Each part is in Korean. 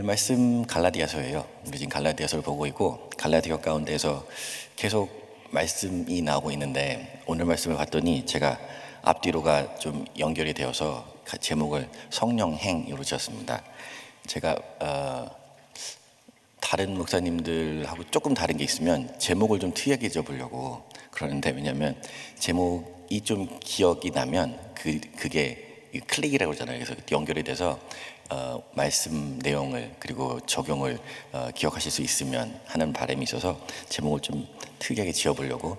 말씀 갈라디아서예요. 우리 지금 갈라디아서를 보고 있고 갈라디아 가운데에서 계속 말씀이 나오고 있는데 오늘 말씀을 봤더니 제가 앞뒤로가 좀 연결이 되어서 제목을 성령행으로 지었습니다. 제가 다른 목사님들하고 조금 다른 게 있으면 제목을 좀 특이하게 지어보려고 그러는데, 왜냐하면 제목이 좀 기억이 나면 그게 클릭이라고 그러잖아요. 그래서 연결이 돼서 말씀 내용을 그리고 적용을 기억하실 수 있으면 하는 바람이 있어서 제목을 좀 특이하게 지어보려고,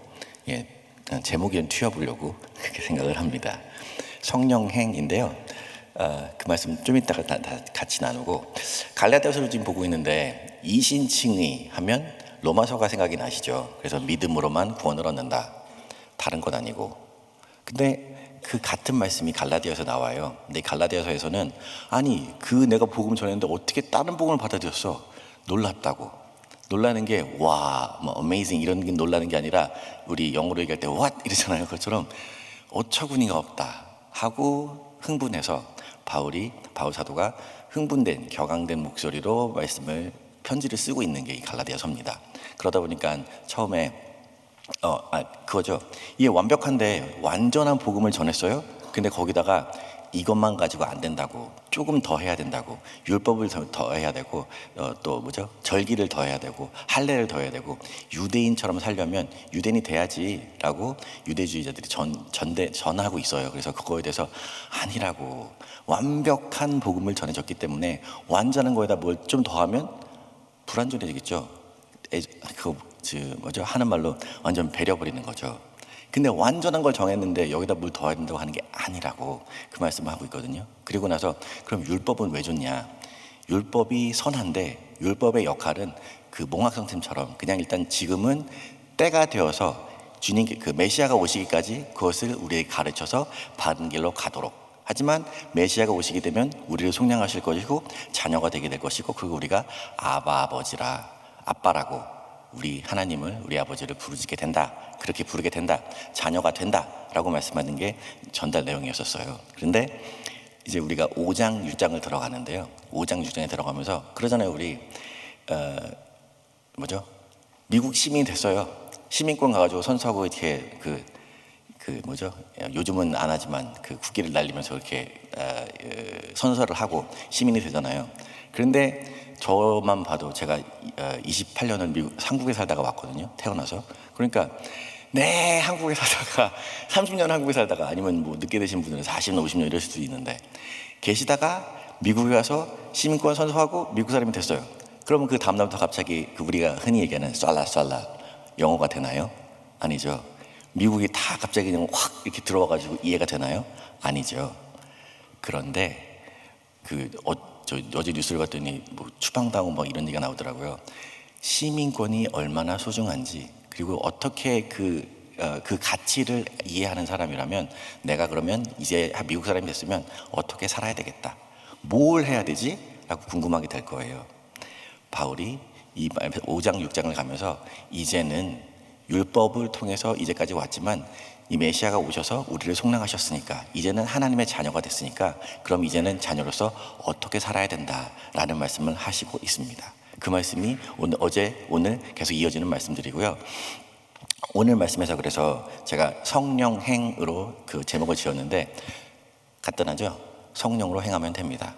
제목이 튀어보려고 그렇게 생각을 합니다. 성령행인데요. 그 말씀 좀 이따가 다 같이 나누고, 갈라디아서를 지금 보고 있는데 이신칭의 하면 로마서가 생각이 나시죠. 그래서 믿음으로만 구원을 얻는다, 다른 건 아니고. 근데 그 같은 말씀이 갈라디아서 나와요. 근데 갈라디아서에서는 아니 내가 복음 전했는데 어떻게 다른 복음을 받아들였어? 놀랍다고. 놀라는 게 amazing 이런 게 놀라는 게 아니라 우리 영어로 얘기할 때 what 이러잖아요. 그것처럼 어처구니가 없다 하고 흥분해서 바울 사도가 흥분된 격앙된 목소리로 말씀을 편지를 쓰고 있는 게 이 갈라디아서입니다. 그러다 보니까 처음에 그거죠. 이게 완벽한데 완전한 복음을 전했어요. 근데 거기다가 이것만 가지고 안 된다고, 조금 더 해야 된다고, 율법을 더 해야 되고, 절기를 더 해야 되고, 할례를 더 해야 되고, 유대인처럼 살려면 유대인이 돼야지라고 유대주의자들이 전하고 있어요. 그래서 그거에 대해서 아니라고, 완벽한 복음을 전해줬기 때문에 완전한 거에다 뭘 좀 더하면 불완전해지겠죠. 하는 말로 완전 배려버리는 거죠. 근데 완전한 걸 정했는데 여기다 뭘 더해야 된다고 하는 게 아니라고 그 말씀을 하고 있거든요. 그리고 나서 그럼 율법은 왜 줬냐? 율법이 선한데 율법의 역할은 그 몽학성템처럼 그냥 일단 지금은 때가 되어서 주님 그 메시아가 오시기까지 그것을 우리에게 가르쳐서 바른 길로 가도록. 하지만 메시아가 오시게 되면 우리를 속량하실 것이고 자녀가 되게 될 것이고, 그리고 우리가 아빠라고 우리 하나님을, 우리 아버지를 부르게 된다, 그렇게 부르게 된다, 자녀가 된다 라고 말씀하는 게 전달 내용이었었어요. 그런데 이제 우리가 5장 6장을 들어가는데요, 5장 6장에 들어가면서 그러잖아요. 우리 미국 시민이 됐어요. 시민권 가가지고 선서하고 이렇게 요즘은 안 하지만 그 국기를 날리면서 이렇게 선서를 하고 시민이 되잖아요. 그런데 저만 봐도 제가 28년을 한국에 살다가 왔거든요. 태어나서. 그러니까 한국에 살다가 30년 한국에 살다가, 아니면 늦게 되신 분들은 40년 50년 이럴 수도 있는데, 계시다가 미국에 가서 시민권 선서하고 미국 사람이 됐어요. 그러면 그 다음날부터 갑자기 우리가 흔히 얘기하는 쌀라 영어가 되나요? 아니죠. 미국이 다 갑자기 그냥 확 이렇게 들어와가지고 이해가 되나요? 아니죠. 그런데 어제 뉴스를 봤더니 추방당하고 이런 얘기가 나오더라고요. 시민권이 얼마나 소중한지, 그리고 어떻게 그 가치를 이해하는 사람이라면 내가 그러면 이제 미국 사람이 됐으면 어떻게 살아야 되겠다, 뭘 해야 되지? 라고 궁금하게 될 거예요. 바울이 이 5장 6장을 가면서 이제는 율법을 통해서 이제까지 왔지만 이 메시아가 오셔서 우리를 속량하셨으니까, 이제는 하나님의 자녀가 됐으니까 그럼 이제는 자녀로서 어떻게 살아야 된다라는 말씀을 하시고 있습니다. 그 말씀이 오늘 계속 이어지는 말씀들이고요. 오늘 말씀에서 그래서 제가 성령행으로 그 제목을 지었는데 간단하죠? 성령으로 행하면 됩니다.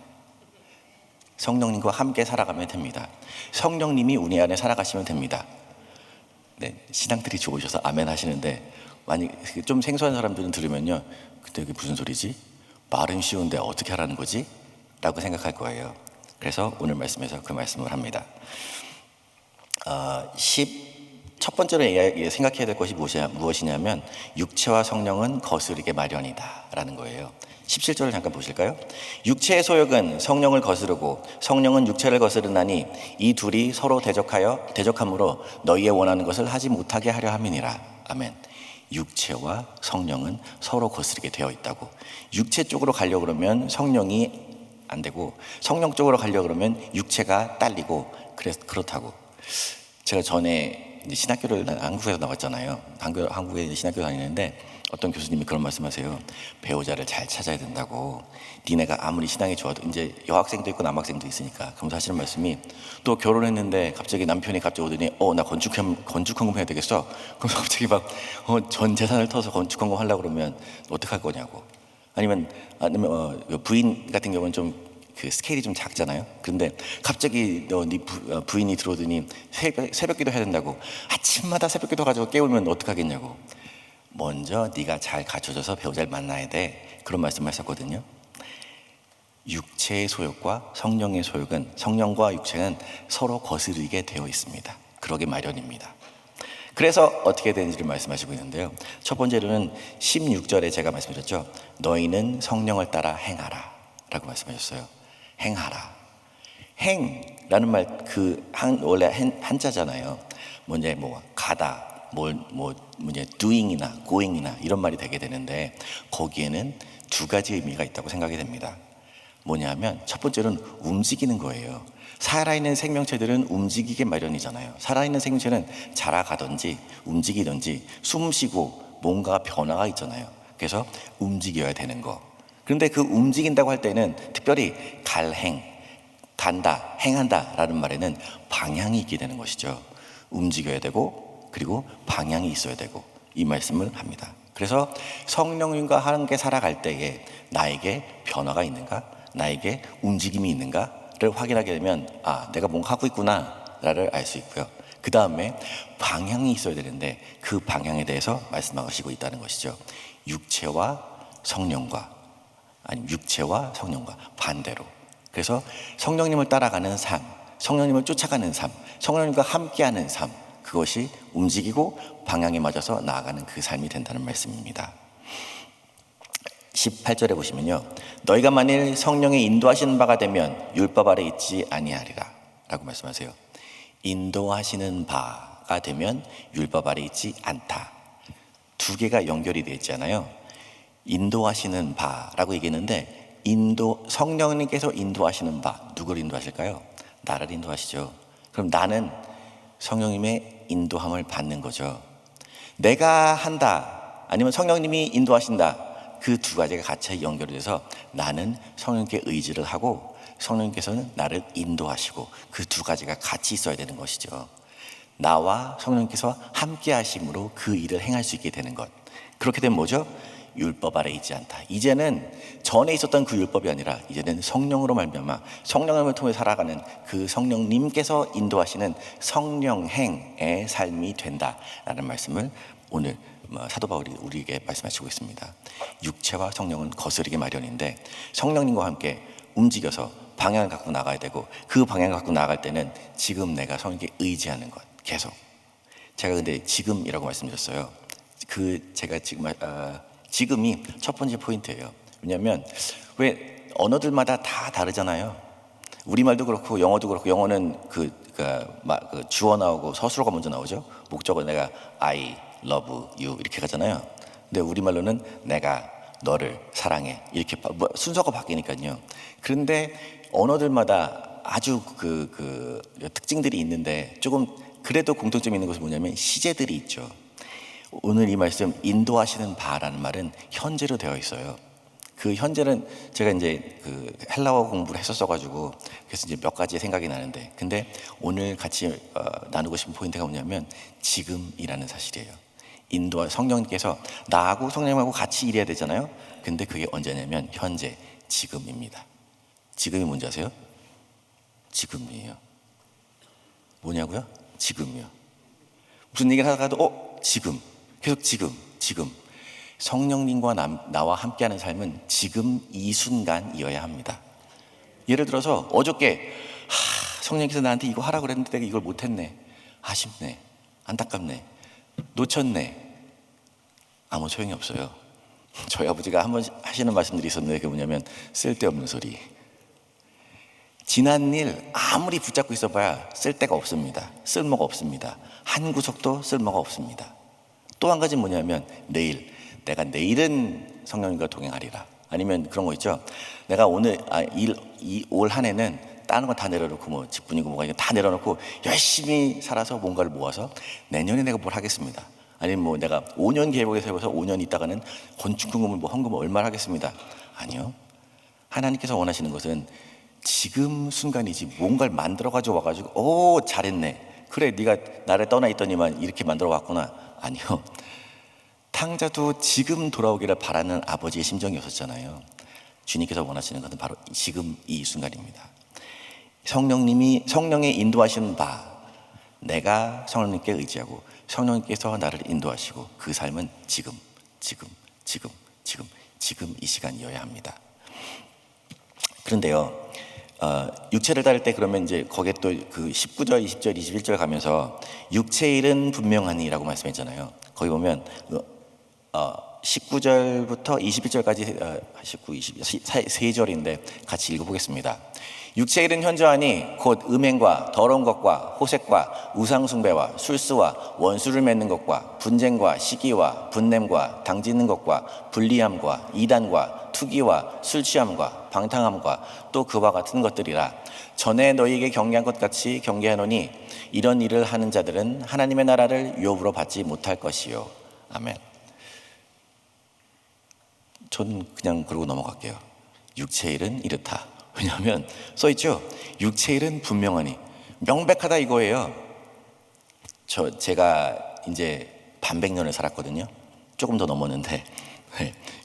성령님과 함께 살아가면 됩니다. 성령님이 우리 안에 살아가시면 됩니다. 신앙들이 좋으셔서 아멘 하시는데, 만약 좀 생소한 사람들은 들으면요, 그때 그게 무슨 소리지? 말은 쉬운데 어떻게 하라는 거지? 라고 생각할 거예요. 그래서 오늘 말씀에서 그 말씀을 합니다. 첫 번째로 생각해야 될 것이 무엇이냐면 육체와 성령은 거스르게 마련이다 라는 거예요. 17절을 잠깐 보실까요? 육체의 소욕은 성령을 거스르고 성령은 육체를 거스르나니 이 둘이 서로 대적함으로 너희의 원하는 것을 하지 못하게 하려 함이니라. 아멘. 육체와 성령은 서로 거스르게 되어 있다고. 육체 쪽으로 가려고 그러면 성령이 안 되고, 성령 쪽으로 가려고 그러면 육체가 딸리고, 그렇다고. 제가 전에 신학교를 한국에서 나왔잖아요. 한국에 신학교 다니는데 어떤 교수님이 그런 말씀하세요. 배우자를 잘 찾아야 된다고. 니네가 아무리 신앙이 좋아도 이제 여학생도 있고 남학생도 있으니까. 그러면서 하시는 말씀이 또 결혼했는데 갑자기 남편이 갑자기 오더니 나 건축 헌금 해야 되겠어. 그럼 갑자기 막 전 재산을 터서 건축 헌금 하려고 그러면 어떡할 거냐고. 아니면 부인 같은 경우는 좀 그 스케일이 좀 작잖아요. 그런데 갑자기 네 부인이 들어오더니 새벽기도 해야 된다고. 아침마다 새벽기도 가지고 깨우면 어떡하겠냐고. 먼저 네가 잘 갖춰져서 배우자를 만나야 돼. 그런 말씀을 하셨거든요. 육체의 소욕과 성령의 소욕은, 성령과 육체는 서로 거스르게 되어 있습니다. 그러기 마련입니다. 그래서 어떻게 되는지를 말씀하시고 있는데요. 첫 번째로는 16절에 제가 말씀드렸죠. 너희는 성령을 따라 행하라 라고 말씀하셨어요. 행하라. 행라는 말 원래 한자잖아요. 먼저 가다, doing이나 going이나 이런 말이 되게 되는데 거기에는 두 가지 의미가 있다고 생각이 됩니다. 뭐냐면 첫 번째는 움직이는 거예요. 살아있는 생명체들은 움직이게 마련이잖아요. 살아있는 생명체는 자라가든지 움직이든지 숨 쉬고 뭔가 변화가 있잖아요. 그래서 움직여야 되는 거. 그런데 그 움직인다고 할 때는 특별히 갈행, 간다, 행한다 라는 말에는 방향이 있게 되는 것이죠. 움직여야 되고 그리고 방향이 있어야 되고 이 말씀을 합니다. 그래서 성령님과 함께 살아갈 때에 나에게 변화가 있는가, 나에게 움직임이 있는가를 확인하게 되면 내가 뭔가 하고 있구나 라를 알 수 있고요. 그 다음에 방향이 있어야 되는데 그 방향에 대해서 말씀하시고 있다는 것이죠. 육체와 성령과 반대로. 그래서 성령님을 따라가는 삶, 성령님을 쫓아가는 삶, 성령님과 함께하는 삶, 그것이 움직이고 방향에 맞아서 나아가는 그 삶이 된다는 말씀입니다. 18절에 보시면요, 너희가 만일 성령의 인도하시는 바가 되면 율법 아래 있지 아니하리라 라고 말씀하세요. 인도하시는 바가 되면 율법 아래 있지 않다. 두 개가 연결이 되어 있잖아요. 인도하시는 바라고 얘기했는데 성령님께서 인도하시는 바, 누구를 인도하실까요? 나를 인도하시죠. 그럼 나는 성령님의 인도함을 받는 거죠. 내가 한다 아니면 성령님이 인도하신다, 그 두 가지가 같이 연결이 돼서 나는 성령님께 의지를 하고 성령님께서는 나를 인도하시고 그 두 가지가 같이 있어야 되는 것이죠. 나와 성령님께서 함께 하심으로 그 일을 행할 수 있게 되는 것. 그렇게 되면 뭐죠? 율법 아래 있지 않다. 이제는 전에 있었던 그 율법이 아니라 이제는 성령으로 말미암아 성령을 통해 살아가는 그 성령님께서 인도하시는 성령행의 삶이 된다라는 말씀을 오늘 사도 바울이 우리에게 말씀하시고 있습니다. 육체와 성령은 거스르기 마련인데 성령님과 함께 움직여서 방향을 갖고 나가야 되고 그 방향을 갖고 나갈 때는 지금 내가 성령님께 의지하는 것. 계속 제가 근데 지금이라고 말씀드렸어요. 제가 지금이 첫 번째 포인트예요. 왜냐하면 왜 언어들마다 다 다르잖아요. 우리말도 그렇고 영어도 그렇고, 영어는 주어 나오고 서술어가 먼저 나오죠. 목적은 내가 I love you 이렇게 가잖아요. 근데 우리말로는 내가 너를 사랑해 이렇게 순서가 바뀌니까요. 그런데 언어들마다 아주 특징들이 있는데 조금 그래도 공통점이 있는 것은 뭐냐면 시제들이 있죠. 오늘 이 말씀 인도하시는 바라는 말은 현재로 되어 있어요. 그 현재는 제가 이제 헬라어 공부를 했었어가지고 그래서 이제 몇 가지 생각이 나는데, 근데 오늘 같이 나누고 싶은 포인트가 뭐냐면 지금이라는 사실이에요. 성령님께서 나하고 성령님하고 같이 일해야 되잖아요. 근데 그게 언제냐면 현재, 지금입니다. 지금이 뭔지 아세요? 지금이에요. 뭐냐고요? 지금이요. 무슨 얘기를 하다가도 지금, 계속 지금. 성령님과 나와 함께하는 삶은 지금 이 순간이어야 합니다. 예를 들어서 어저께 성령님께서 나한테 이거 하라고 그랬는데 내가 이걸 못했네, 아쉽네, 안타깝네, 놓쳤네. 아무 소용이 없어요. 저희 아버지가 한번 하시는 말씀들이 있었는데 그게 뭐냐면 쓸데없는 소리. 지난 일 아무리 붙잡고 있어봐야 쓸데가 없습니다. 쓸모가 없습니다. 한 구석도 쓸모가 없습니다. 또 한 가지는 뭐냐면 내가 내일은 성령님과 동행하리라. 아니면 그런 거 있죠. 내가 오늘 올 한 해는 다른 거 다 내려놓고 직분이고 뭐가 다 내려놓고 열심히 살아서 뭔가를 모아서 내년에 내가 뭘 하겠습니다. 아니면 뭐 내가 5년 계획을 세워서 5년 있다가는 건축금을 뭐 헌금을 얼마를 하겠습니다. 아니요. 하나님께서 원하시는 것은 지금 순간이지 뭔가를 만들어 가지고 와가지고 오 잘했네, 그래 네가 나를 떠나 있더니만 이렇게 만들어 왔구나. 아니요. 탕자도 지금 돌아오기를 바라는 아버지의 심정이었었잖아요. 주님께서 원하시는 것은 바로 지금 이 순간입니다. 성령의 인도하시는 바, 내가 성령님께 의지하고 성령님께서 나를 인도하시고 그 삶은 지금 이 시간이어야 합니다. 그런데요, 육체를 따를 때 그러면 이제 거기에 또 그 19절, 20절, 21절 가면서 육체의 일은 분명하니라고 말씀했잖아요. 거기 보면 19절부터 21절까지 19, 20, 세 절인데 같이 읽어보겠습니다. 육체의 일은 현저하니 곧 음행과 더러운 것과 호색과 우상숭배와 술수와 원수를 맺는 것과 분쟁과 시기와 분냄과 당짓는 것과 불리함과 이단과 투기와 술취함과 방탕함과 또 그와 같은 것들이라. 전에 너희에게 경계한 것 같이 경계하노니 이런 일을 하는 자들은 하나님의 나라를 유업으로 받지 못할 것이요. 아멘. 저는 그냥 그러고 넘어갈게요. 육체의 일은 이렇다. 왜냐하면 써있죠. 육체의 일은 분명하니, 명백하다 이거예요. 제가 이제 반백년을 살았거든요. 조금 더 넘었는데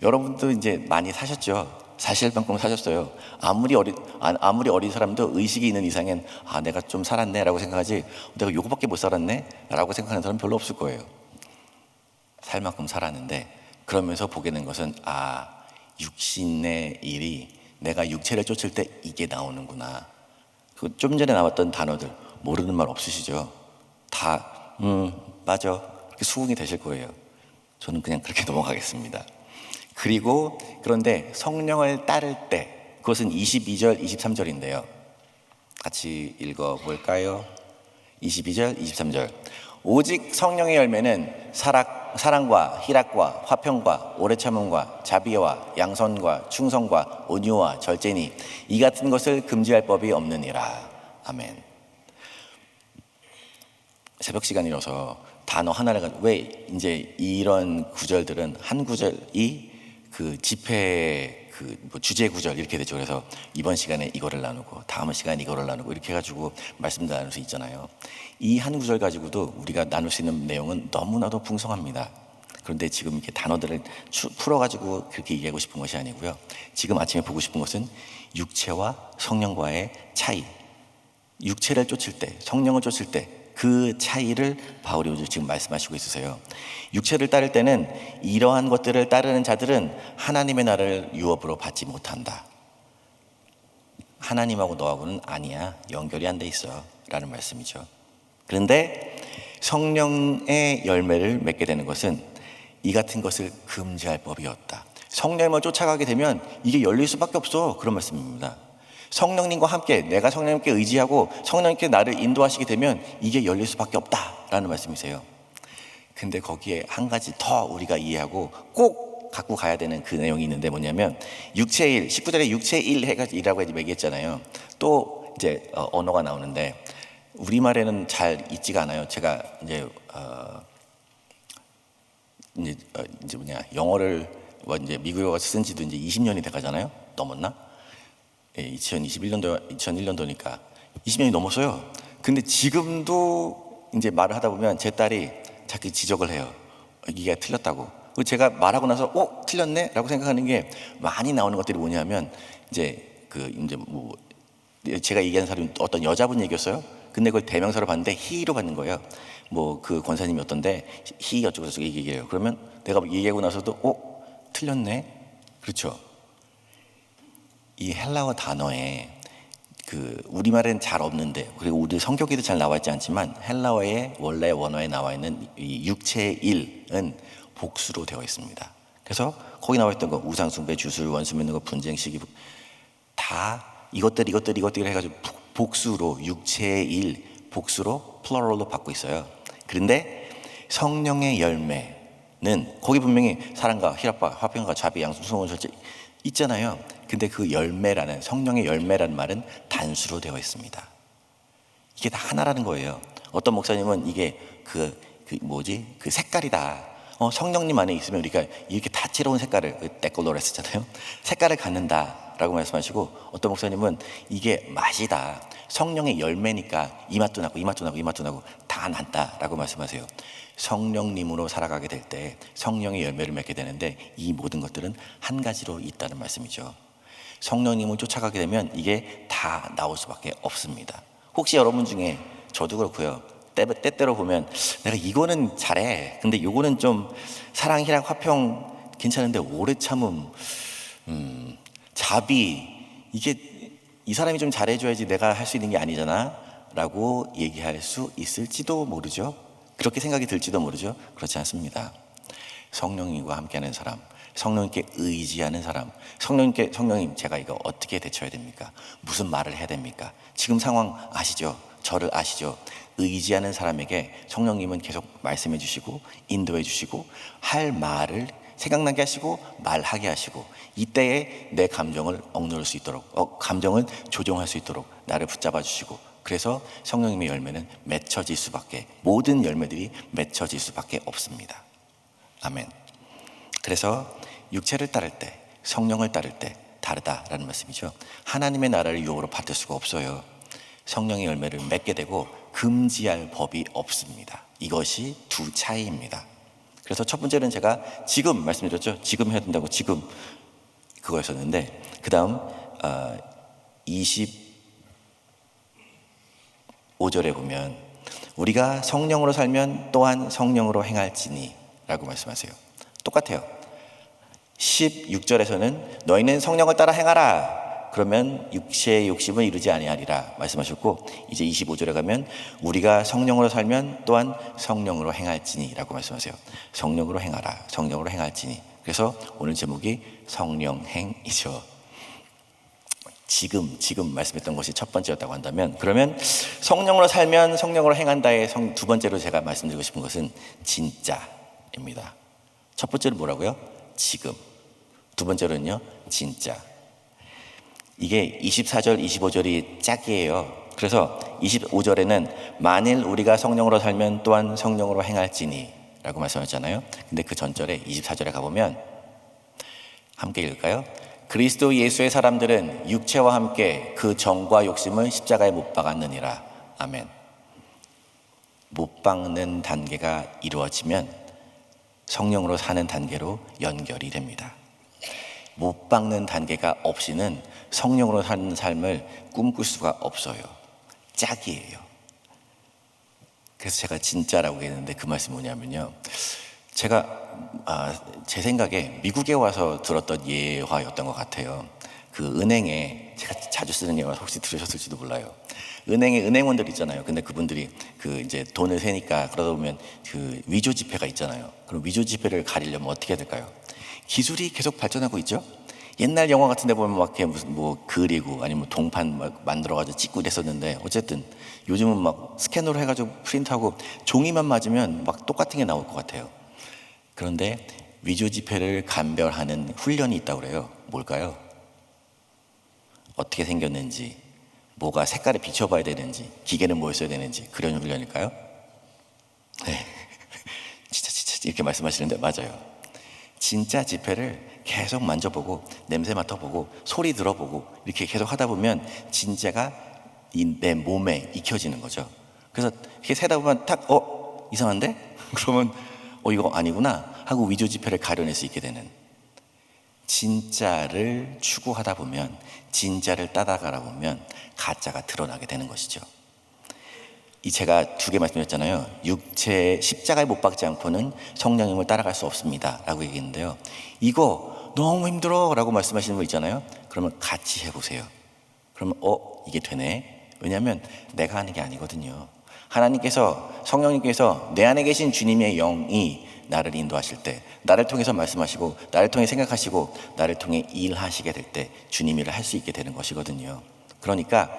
여러분도 이제 많이 사셨죠. 사실 만큼 사셨어요. 아무리 어린 사람도 의식이 있는 이상엔 내가 좀 살았네 라고 생각하지, 내가 요거밖에 못 살았네 라고 생각하는 사람 별로 없을 거예요. 살 만큼 살았는데, 그러면서 보게 된 것은 육신의 일이, 내가 육체를 쫓을 때 이게 나오는구나. 좀 전에 나왔던 단어들 모르는 말 없으시죠? 다 맞아, 수긍이 되실 거예요. 저는 그냥 그렇게 넘어가겠습니다. 그리고 그런데 성령을 따를 때, 그것은 22절 23절인데요 같이 읽어볼까요? 22절 23절. 오직 성령의 열매는 사랑과 희락과 화평과 오래 참음과 자비와 양선과 충성과 온유와 절제니 이 같은 것을 금지할 법이 없느니라. 아멘. 새벽 시간이라서 단어 하나를 가지고, 왜 이제 이런 구절들은 한 구절이 그 집회 뭐 주제 구절 이렇게 되죠. 그래서 이번 시간에 이거를 나누고 다음 시간에 이거를 나누고 이렇게 해가지고 말씀도 나눌 수 있잖아요. 이 한 구절 가지고도 우리가 나눌 수 있는 내용은 너무나도 풍성합니다. 그런데 지금 이렇게 단어들을 풀어가지고 그렇게 얘기하고 싶은 것이 아니고요. 지금 아침에 보고 싶은 것은 육체와 성령과의 차이, 육체를 쫓을 때, 성령을 쫓을 때 그 차이를 바울이 오늘 지금 말씀하시고 있으세요. 육체를 따를 때는 이러한 것들을 따르는 자들은 하나님의 나라를 유업으로 받지 못한다. 하나님하고 너하고는 아니야, 연결이 안 돼 있어 라는 말씀이죠. 그런데 성령의 열매를 맺게 되는 것은 이 같은 것을 금지할 법이 없다. 성령을 쫓아가게 되면 이게 열릴 수밖에 없어, 그런 말씀입니다. 성령님과 함께, 내가 성령님께 의지하고 성령님께 나를 인도하시게 되면 이게 열릴 수밖에 없다라는 말씀이세요. 근데 거기에 한 가지 더 우리가 이해하고 꼭 갖고 가야 되는 그 내용이 있는데, 뭐냐면 육체의 일, 19절에 육체의 일이라고 얘기했잖아요. 또 이제 언어가 나오는데 우리말에는 잘 있지가 않아요. 제가 이제 영어를 이제 미국에 와서 쓴 지도 이제 20년이 돼 가잖아요. 넘었나? 2001년도니까 20년이 넘었어요. 근데 지금도 이제 말을 하다 보면 제 딸이 자꾸 지적을 해요. 이게 틀렸다고. 그리고 제가 말하고 나서 틀렸네? 라고 생각하는 게 많이 나오는 것들이 뭐냐면, 이제 뭐 제가 얘기하는 사람이 어떤 여자분 얘기였어요. 근데 그걸 대명사로 봤는데 he로 받는 거예요. 뭐 그 권사님이 어떤데 he 어쩌고 저쩌고 얘기해요. 그러면 내가 얘기하고 나서도 틀렸네? 그렇죠. 이 헬라어 단어에 우리말에는 잘 없는데, 그리고 우리 성경에도 잘 나와 있지 않지만 헬라어의 원래 원어에 나와 있는 이 육체의 일은 복수로 되어 있습니다. 그래서 거기 나와 있던 거, 우상숭배, 주술, 원수 맺는 거, 분쟁, 시기, 다 이것들 해가지고 복수로, 육체의 일 복수로 플러럴로 받고 있어요. 그런데 성령의 열매는 거기 분명히 사랑과 희락과 화평과 자비, 양선, 충성, 절제 있잖아요. 근데 그 열매라는, 성령의 열매라는 말은 단수로 되어 있습니다. 이게 다 하나라는 거예요. 어떤 목사님은 이게 그 색깔이다. 성령님 안에 있으면 우리가 이렇게 다채로운 색깔을, 데콜로레스잖아요. 색깔을 갖는다라고 말씀하시고, 어떤 목사님은 이게 맛이다. 성령의 열매니까 이 맛도 나고 이 맛도 나고 이 맛도 나고 다 난다라고 말씀하세요. 성령님으로 살아가게 될 때 성령의 열매를 맺게 되는데, 이 모든 것들은 한 가지로 있다는 말씀이죠. 성령님을 쫓아가게 되면 이게 다 나올 수밖에 없습니다. 혹시 여러분 중에, 저도 그렇고요, 때때로 보면 내가 이거는 잘해, 근데 이거는 좀 사랑, 희락, 화평 괜찮은데 오래 참음, 자비, 이게 이 사람이 좀 잘해줘야지 내가 할 수 있는 게 아니잖아 라고 얘기할 수 있을지도 모르죠. 그렇게 생각이 들지도 모르죠. 그렇지 않습니다. 성령님과 함께하는 사람, 성령님께 의지하는 사람, 성령님 제가 이거 어떻게 대처해야 됩니까? 무슨 말을 해야 됩니까? 지금 상황 아시죠? 저를 아시죠? 의지하는 사람에게 성령님은 계속 말씀해 주시고 인도해 주시고 할 말을 생각나게 하시고 말하게 하시고, 이때에 내 감정을 억누를 수 있도록, 감정을 조정할 수 있도록 나를 붙잡아 주시고, 그래서 성령님의 열매는 맺혀질 수밖에, 모든 열매들이 맺혀질 수밖에 없습니다. 아멘. 그래서 육체를 따를 때, 성령을 따를 때 다르다라는 말씀이죠. 하나님의 나라를 유혹으로 받을 수가 없어요. 성령의 열매를 맺게 되고 금지할 법이 없습니다. 이것이 두 차이입니다. 그래서 첫 번째는 제가 지금 말씀드렸죠. 지금 해야 된다고, 지금 그거였었는데, 그 다음 25절에 보면 우리가 성령으로 살면 또한 성령으로 행할지니 라고 말씀하세요. 똑같아요. 16절에서는 너희는 성령을 따라 행하라, 그러면 육체의 욕심을 이루지 아니하리라 말씀하셨고, 이제 25절에 가면 우리가 성령으로 살면 또한 성령으로 행할지니 라고 말씀하세요. 성령으로 행하라, 성령으로 행할지니. 그래서 오늘 제목이 성령행이죠. 지금 말씀했던 것이 첫 번째였다고 한다면, 그러면 성령으로 살면 성령으로 행한다의 두 번째로 제가 말씀드리고 싶은 것은 진짜입니다. 첫 번째는 뭐라고요? 지금. 두 번째로는요, 진짜. 이게 24절, 25절이 짝이에요. 그래서 25절에는 만일 우리가 성령으로 살면 또한 성령으로 행할지니 라고 말씀하셨잖아요. 근데 그 전절에 24절에 가보면 함께 읽을까요? 그리스도 예수의 사람들은 육체와 함께 그 정과 욕심을 십자가에 못 박았느니라. 아멘. 못 박는 단계가 이루어지면 성령으로 사는 단계로 연결이 됩니다. 못 박는 단계가 없이는 성령으로 사는 삶을 꿈꿀 수가 없어요. 짝이에요. 그래서 제가 진짜라고 했는데 그 말씀이 뭐냐면요, 제가 제 생각에 미국에 와서 들었던 예화였던 것 같아요. 그 은행에, 제가 자주 쓰는 예화 혹시 들으셨을지도 몰라요. 은행에 은행원들 있잖아요. 근데 그분들이 그 이제 돈을 세니까 그러다 보면 그 위조 지폐가 있잖아요. 그럼 위조 지폐를 가리려면 어떻게 해야 될까요? 기술이 계속 발전하고 있죠. 옛날 영화 같은 데 보면 막 이렇게 무슨 뭐 그리고 아니면 동판 막 만들어가지고 찍고 이랬었는데, 어쨌든 요즘은 막 스캐너로 해가지고 프린트하고 종이만 맞으면 막 똑같은 게 나올 것 같아요. 그런데 위조 지폐를 감별하는 훈련이 있다고 그래요. 뭘까요? 어떻게 생겼는지, 뭐가 색깔을 비춰봐야 되는지, 기계는 뭘 써야 되는지, 그런 훈련일까요? 네. 진짜 이렇게 말씀하시는데 맞아요. 진짜 지폐를 계속 만져보고 냄새 맡아보고 소리 들어보고 이렇게 계속 하다 보면 진짜가 내 몸에 익혀지는 거죠. 그래서 이렇게 세다 보면 딱 이상한데? 그러면 이거 아니구나 하고 위조 지폐를 가려낼 수 있게 되는, 진짜를 추구하다 보면, 진짜를 따라가다 보면 가짜가 드러나게 되는 것이죠. 제가 두 개 말씀드렸잖아요. 육체 십자가에 못 박지 않고는 성령님을 따라갈 수 없습니다 라고 얘기했는데요, 이거 너무 힘들어 라고 말씀하시는 분 있잖아요. 그러면 같이 해보세요. 그러면 이게 되네. 왜냐하면 내가 하는 게 아니거든요. 하나님께서, 성령님께서 내 안에 계신 주님의 영이 나를 인도하실 때, 나를 통해서 말씀하시고 나를 통해 생각하시고 나를 통해 일하시게 될 때 주님 일을 할 수 있게 되는 것이거든요. 그러니까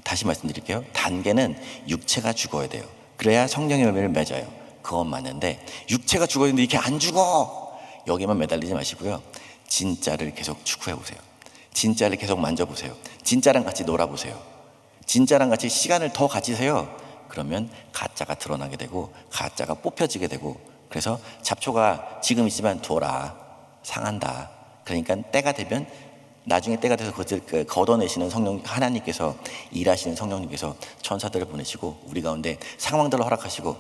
다시 말씀드릴게요. 단계는 육체가 죽어야 돼요. 그래야 성령의 열매를 맺어요. 그건 맞는데 육체가 죽어야 되는데 이렇게 안 죽어, 여기만 매달리지 마시고요, 진짜를 계속 추구해 보세요. 진짜를 계속 만져보세요. 진짜랑 같이 놀아보세요. 진짜랑 같이 시간을 더 가지세요. 그러면 가짜가 드러나게 되고 가짜가 뽑혀지게 되고, 그래서 잡초가 지금 있지만 둬라, 상한다. 그러니까 때가 되면, 나중에 때가 돼서 그것을 걷어내시는 성령, 하나님께서 일하시는 성령님께서 천사들을 보내시고 우리 가운데 상황들을 허락하시고,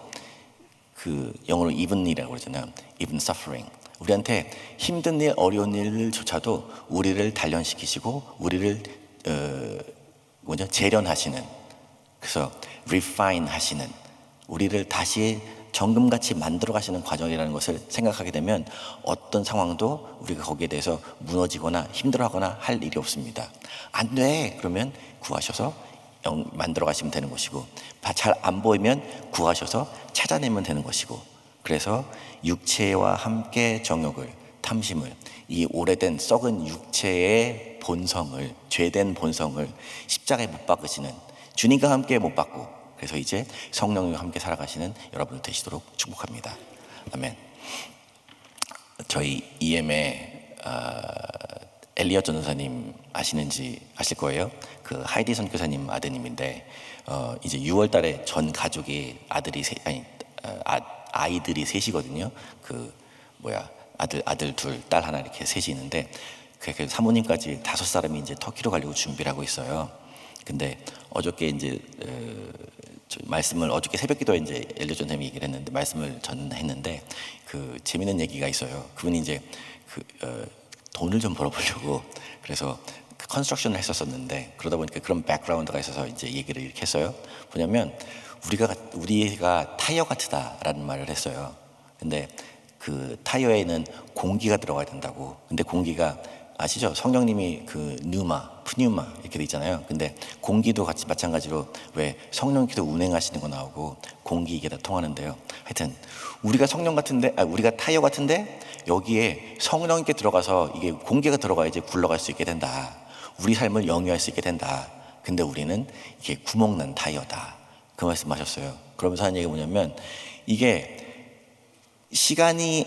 그 영어로 even이라고 그러잖아요. even suffering. 우리한테 힘든 일, 어려운 일조차도 우리를 단련시키시고 우리를 재련하시는, 그래서 refine 하시는, 우리를 다시 정금같이 만들어 가시는 과정이라는 것을 생각하게 되면 어떤 상황도 우리가 거기에 대해서 무너지거나 힘들어하거나 할 일이 없습니다. 안 돼! 그러면 구하셔서 만들어 가시면 되는 것이고, 잘 안 보이면 구하셔서 찾아내면 되는 것이고, 그래서 육체와 함께 정욕을, 탐심을, 이 오래된 썩은 육체의 본성을, 죄된 본성을 십자가에 못 박으시는, 주님과 함께 못 박고, 그래서 이제 성령님과 함께 살아가시는 여러분들 되시도록 축복합니다. 아멘. 저희 EM의 엘리엇 전도사님 아실 거예요. 그 하이디 선교사님 아드님인데, 이제 6월 달에 전 가족이 아이들이 셋이거든요. 아들 둘, 딸 하나 이렇게 셋이 있는데, 그 사모님까지 5사람이 이제 터키로 가려고 준비를 하고 있어요. 근데 어저께 이제 말씀을, 어저께 새벽기도에 이제 엘리엇 전사님이 얘기를 했는데, 말씀을 전했는데, 그 재밌는 얘기가 있어요. 그분이 이제 돈을 좀 벌어보려고, 그래서 컨스트럭션을 했었었는데, 그러다 보니까 그런 백그라운드가 있어서 이제 얘기를 이렇게 했어요. 뭐냐면 우리가 타이어 같다라는 말을 했어요. 근데 그 타이어에는 공기가 들어가야 된다고. 근데 공기가, 아시죠? 성령님이 그 푸뉴마 이렇게 돼 있잖아요. 근데 공기도 같이 마찬가지로 왜 성령님께서 운행하시는 거 나오고 공기, 이게 다 통하는데요. 하여튼 우리가 우리가 타이어 같은데 여기에 성령님께 들어가서 이게 공기가 들어가야지 굴러갈 수 있게 된다. 우리 삶을 영위할 수 있게 된다. 근데 우리는 이게 구멍난 타이어다. 그 말씀하셨어요. 그러면서 하는 얘기가 뭐냐면, 이게 시간이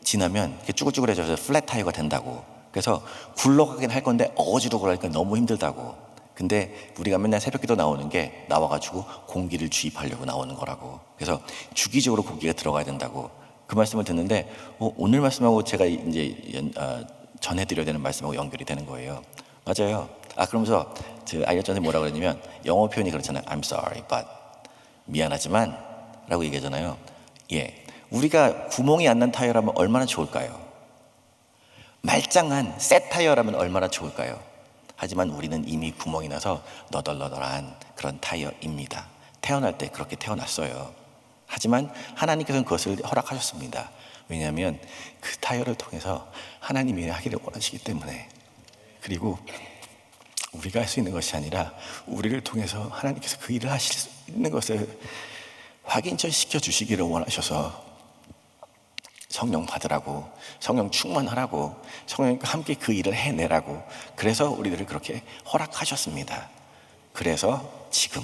지나면 이렇게 쭈글쭈글해져서 플랫 타이어가 된다고. 그래서 굴러가긴 할 건데 어지러 그러니까 너무 힘들다고. 근데 우리가 맨날 새벽기도 나오는 게 나와가지고 공기를 주입하려고 나오는 거라고. 그래서 주기적으로 공기가 들어가야 된다고. 그 말씀을 듣는데 오늘 말씀하고 제가 이제 전해드려야 되는 말씀하고 연결이 되는 거예요. 맞아요. 그러면서 엘리엇 전사님이 뭐라고 그랬냐면, 영어 표현이 그렇잖아요. I'm sorry, but 미안하지만 라고 얘기하잖아요. 예, 우리가 구멍이 안 난 타이어라면 얼마나 좋을까요? 말짱한 새 타이어라면 얼마나 좋을까요? 하지만 우리는 이미 구멍이 나서 너덜너덜한 그런 타이어입니다. 태어날 때 그렇게 태어났어요. 하지만 하나님께서는 그것을 허락하셨습니다. 왜냐하면 그 타이어를 통해서 하나님이 하기를 원하시기 때문에. 그리고 우리가 할 수 있는 것이 아니라 우리를 통해서 하나님께서 그 일을 하실 수 있는 것을 확인시켜 주시기를 원하셔서 성령 받으라고, 성령 충만하라고, 성령과 함께 그 일을 해내라고, 그래서 우리들을 그렇게 허락하셨습니다. 그래서 지금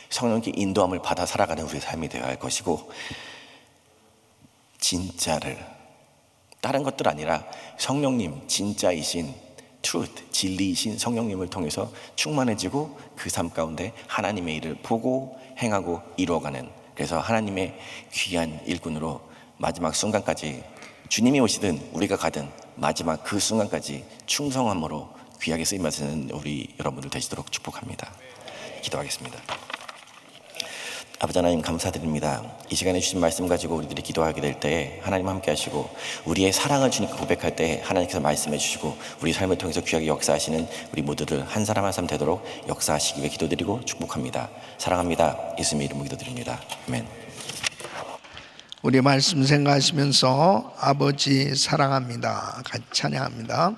성령께 인도함을 받아 살아가는 우리의 삶이 되어야 할 것이고, 진짜를, 다른 것들 아니라 성령님, 진짜이신 truth, 진리이신 성령님을 통해서 충만해지고 그 삶 가운데 하나님의 일을 보고 행하고 이루어가는, 그래서 하나님의 귀한 일꾼으로 마지막 순간까지, 주님이 오시든 우리가 가든 마지막 그 순간까지 충성함으로 귀하게 쓰임받는 우리 여러분들 되시도록 축복합니다. 기도하겠습니다. 아버지 하나님, 감사드립니다. 이 시간에 주신 말씀 가지고 우리들이 기도하게 될 때에 하나님 함께 하시고, 우리의 사랑을 주님께 고백할 때에 하나님께서 말씀해 주시고, 우리 삶을 통해서 귀하게 역사하시는 우리 모두들 한 사람 한 사람 되도록 역사하시기 위해 기도드리고 축복합니다. 사랑합니다. 예수님의 이름으로 기도드립니다. 아멘. 우리 말씀 생각하시면서 아버지 사랑합니다 같이 찬양합니다.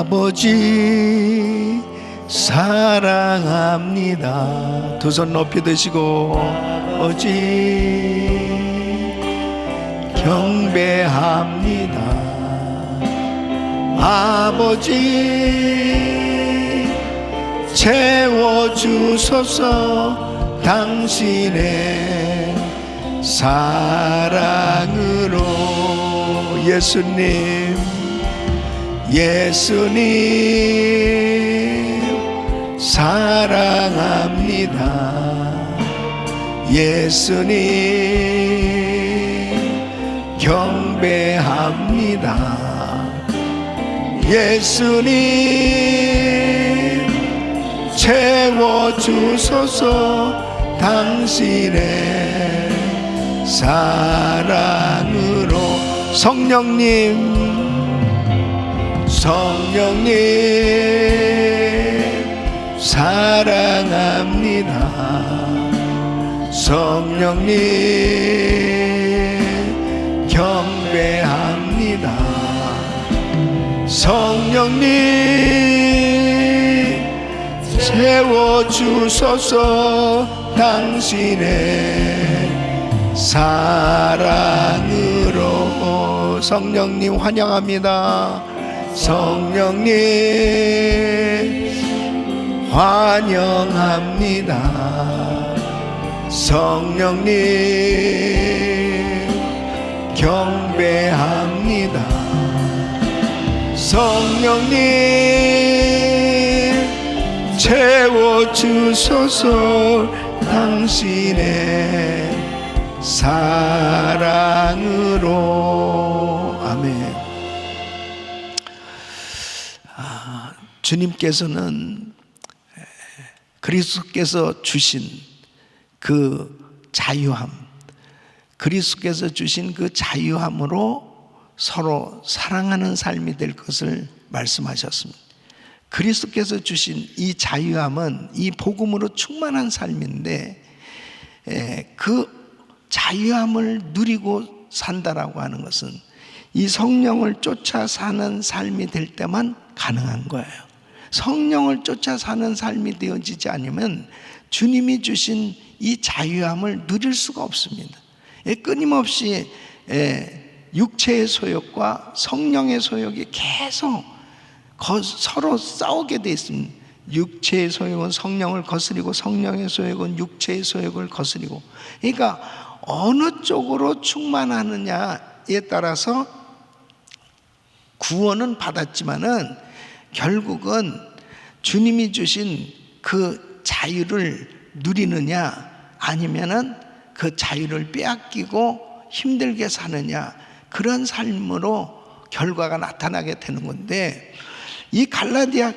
아버지 사랑합니다. 두 손 높이 드시고, 아버지 경배합니다. 아버지 채워주소서. 당신의 사랑으로 예수님 사랑합니다. 예수님 경배합니다. 예수님 채워주소서 당신의 사랑으로. 성령님 사랑합니다. 성령님 경배합니다. 성령님 채워주소서 당신의 사랑으로. 성령님 환영합니다. 성령님 환영합니다. 성령님 경배합니다. 성령님 채워주소서 당신의 사랑으로. 아멘. 주님께서는 그리스도께서 주신 그 자유함, 그리스도께서 주신 그 자유함으로 서로 사랑하는 삶이 될 것을 말씀하셨습니다. 그리스도께서 주신 이 자유함은 이 복음으로 충만한 삶인데, 그 자유함을 누리고 산다라고 하는 것은 이 성령을 쫓아 사는 삶이 될 때만 가능한 거예요. 성령을 쫓아 사는 삶이 되어지지 않으면 주님이 주신 이 자유함을 누릴 수가 없습니다. 끊임없이 육체의 소욕과 성령의 소욕이 계속 서로 싸우게 되어 있습니다. 육체의 소욕은 성령을 거스리고 성령의 소욕은 육체의 소욕을 거스리고, 그러니까 어느 쪽으로 충만하느냐에 따라서 구원은 받았지만은 결국은 주님이 주신 그 자유를 누리느냐 아니면은 그 자유를 빼앗기고 힘들게 사느냐, 그런 삶으로 결과가 나타나게 되는 건데, 이 갈라디아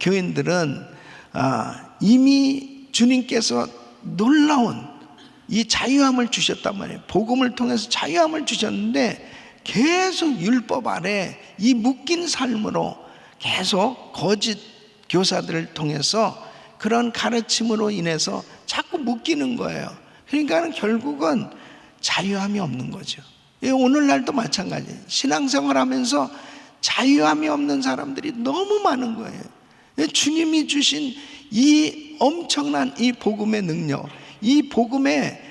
교인들은 이미 주님께서 놀라운 이 자유함을 주셨단 말이에요. 복음을 통해서 자유함을 주셨는데 계속 율법 아래 이 묶인 삶으로 계속 거짓 교사들을 통해서 그런 가르침으로 인해서 자꾸 묶이는 거예요. 그러니까 결국은 자유함이 없는 거죠. 오늘날도 마찬가지예요. 신앙생활 하면서 자유함이 없는 사람들이 너무 많은 거예요. 주님이 주신 이 엄청난 이 복음의 능력, 이 복음의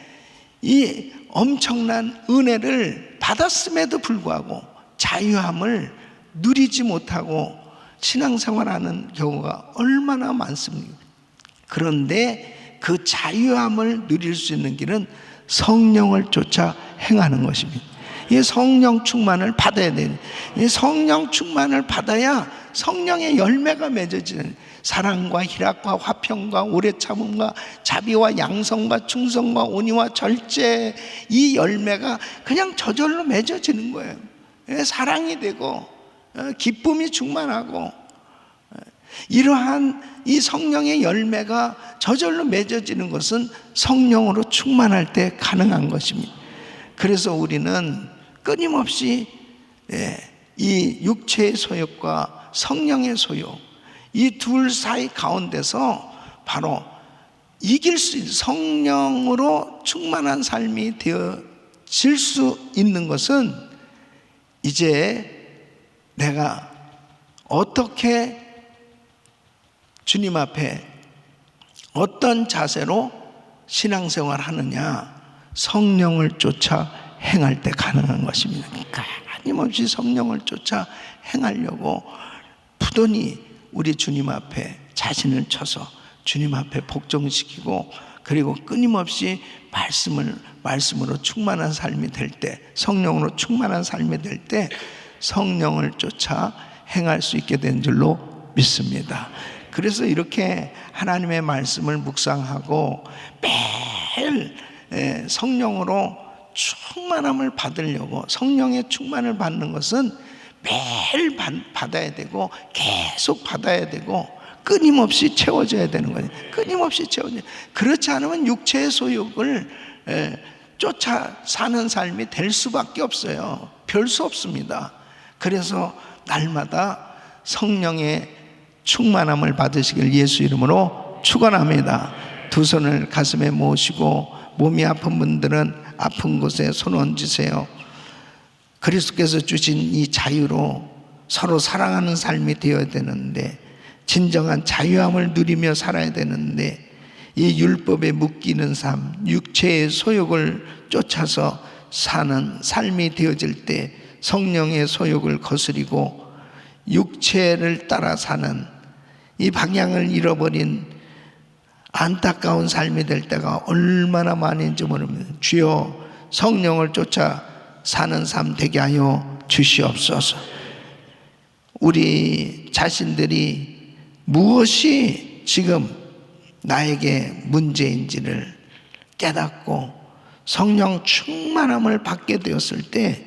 이 엄청난 은혜를 받았음에도 불구하고 자유함을 누리지 못하고 신앙생활하는 경우가 얼마나 많습니까? 그런데 그 자유함을 누릴 수 있는 길은 성령을 쫓아 행하는 것입니다. 이 성령 충만을 받아야 돼요. 이 성령 충만을 받아야 성령의 열매가 맺어지는, 사랑과 희락과 화평과 오래 참음과 자비와 양성과 충성과 온유와 절제, 이 열매가 그냥 저절로 맺어지는 거예요. 사랑이 되고 기쁨이 충만하고, 이러한 이 성령의 열매가 저절로 맺어지는 것은 성령으로 충만할 때 가능한 것입니다. 그래서 우리는 끊임없이 이 육체의 소욕과 성령의 소욕, 이 둘 사이 가운데서 바로 이길 수 있는, 성령으로 충만한 삶이 되어질 수 있는 것은 이제 내가 어떻게 주님 앞에 어떤 자세로 신앙생활 하느냐, 성령을 쫓아 행할 때 가능한 것입니다. 끊임없이 성령을 쫓아 행하려고 부단히 우리 주님 앞에 자신을 쳐서 주님 앞에 복종시키고 그리고 끊임없이 말씀으로 충만한 삶이 될 때, 성령으로 충만한 삶이 될 때 성령을 쫓아 행할 수 있게 된 줄로 믿습니다. 그래서 이렇게 하나님의 말씀을 묵상하고 매일 성령으로 충만함을 받으려고, 성령의 충만을 받는 것은 매일 받아야 되고 계속 받아야 되고 끊임없이 채워져야 되는 거예요. 끊임없이 채워져야. 그렇지 않으면 육체의 소욕을 쫓아 사는 삶이 될 수밖에 없어요. 별 수 없습니다. 그래서 날마다 성령의 충만함을 받으시길 예수 이름으로 축원합니다. 두 손을 가슴에 모으시고 몸이 아픈 분들은 아픈 곳에 손 얹으세요. 그리스도께서 주신 이 자유로 서로 사랑하는 삶이 되어야 되는데, 진정한 자유함을 누리며 살아야 되는데, 이 율법에 묶이는 삶, 육체의 소욕을 쫓아서 사는 삶이 되어질 때 성령의 소욕을 거스리고 육체를 따라 사는 이 방향을 잃어버린 안타까운 삶이 될 때가 얼마나 많은지 모릅니다. 주여, 성령을 쫓아 사는 삶 되게 하여 주시옵소서. 우리 자신들이 무엇이 지금 나에게 문제인지를 깨닫고 성령 충만함을 받게 되었을 때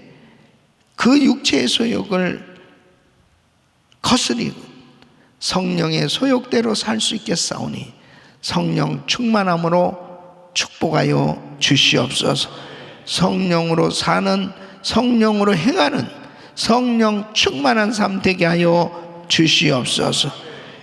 그 육체의 소욕을 거스리고 성령의 소욕대로 살 수 있겠사오니 성령 충만함으로 축복하여 주시옵소서. 성령으로 사는, 성령으로 행하는 성령 충만한 삶 되게 하여 주시옵소서.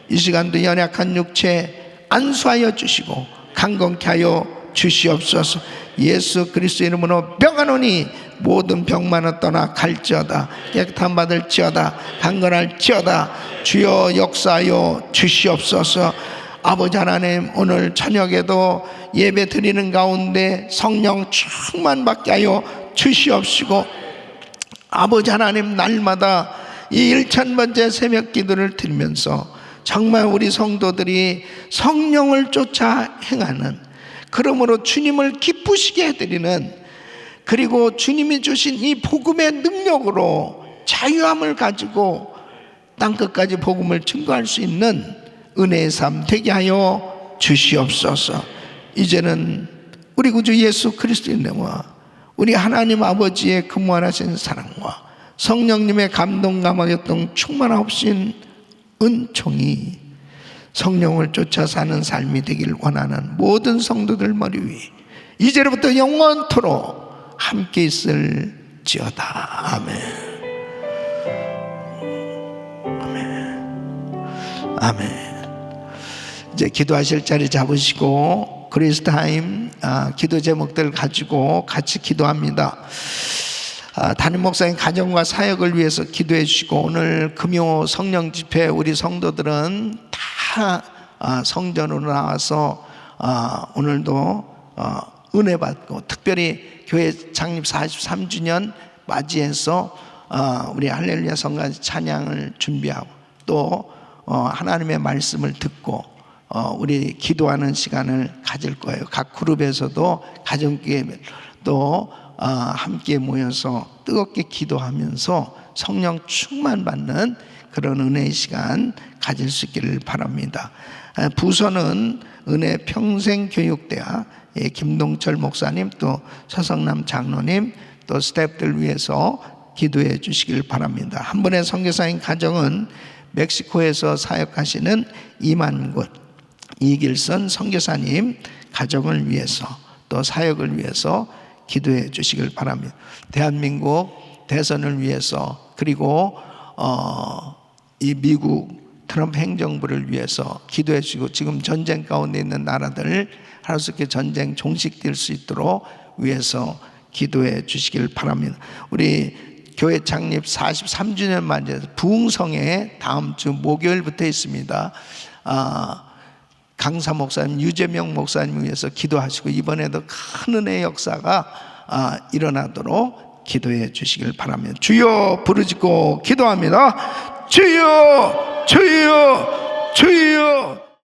이 시간도 연약한 육체 안수하여 주시고 강건케 하여 주시옵소서. 예수 그리스도 이름으로 명하노니 모든 병만은 떠나 갈지어다. 깨끗함 받을지어다. 강건할지어다. 주여 역사하여 주시옵소서. 아버지 하나님, 오늘 저녁에도 예배 드리는 가운데 성령 충만 받게 하여 주시옵시고, 아버지 하나님, 날마다 이 1000번째 새벽 기도를 드리면서 정말 우리 성도들이 성령을 쫓아 행하는, 그러므로 주님을 기쁘시게 해드리는, 그리고 주님이 주신 이 복음의 능력으로 자유함을 가지고 땅끝까지 복음을 증거할 수 있는 은혜의 삶 되게 하여 주시옵소서. 이제는 우리 구주 예수 그리스도의 은혜와 우리 하나님 아버지의 근무하신 사랑과 성령님의 감동감화였던 충만하신 은총이 성령을 쫓아 사는 삶이 되길 원하는 모든 성도들 머리 위에 이제부터 영원토록 함께 있을지어다. 아멘. 아멘. 아멘. 이제 기도하실 자리 잡으시고 그리스타임 기도 제목들 가지고 같이 기도합니다. 담임 목사님 가정과 사역을 위해서 기도해 주시고, 오늘 금요 성령 집회 우리 성도들은 다 성전으로 나와서 오늘도 은혜 받고, 특별히 교회 창립 43주년 맞이해서 우리 할렐루야 성가지 찬양을 준비하고, 또 하나님의 말씀을 듣고 우리 기도하는 시간을 가질 거예요. 각 그룹에서도 가정교회 또 함께 모여서 뜨겁게 기도하면서 성령 충만 받는 그런 은혜의 시간 가질 수 있기를 바랍니다. 부서는 은혜 평생교육대학 김동철 목사님, 또 서성남 장로님, 또 스태프들 위해서 기도해 주시길 바랍니다. 한 분의 선교사님 가정은 멕시코에서 사역하시는 이만굿 이길선 선교사님 가정을 위해서, 또 사역을 위해서 기도해 주시길 바랍니다. 대한민국 대선을 위해서, 그리고 이 미국 트럼프 행정부를 위해서 기도해 주시고, 지금 전쟁 가운데 있는 나라들 하루속히 전쟁 종식될 수 있도록 위해서 기도해 주시길 바랍니다. 우리 교회 창립 43주년 맞이해서 부흥성에 다음 주 목요일부터 있습니다. 강사 목사님, 유재명 목사님 위해서 기도하시고, 이번에도 큰 은혜의 역사가 일어나도록 기도해 주시길 바랍니다. 주여 부르짖고 기도합니다. 주여, 주여, 주여.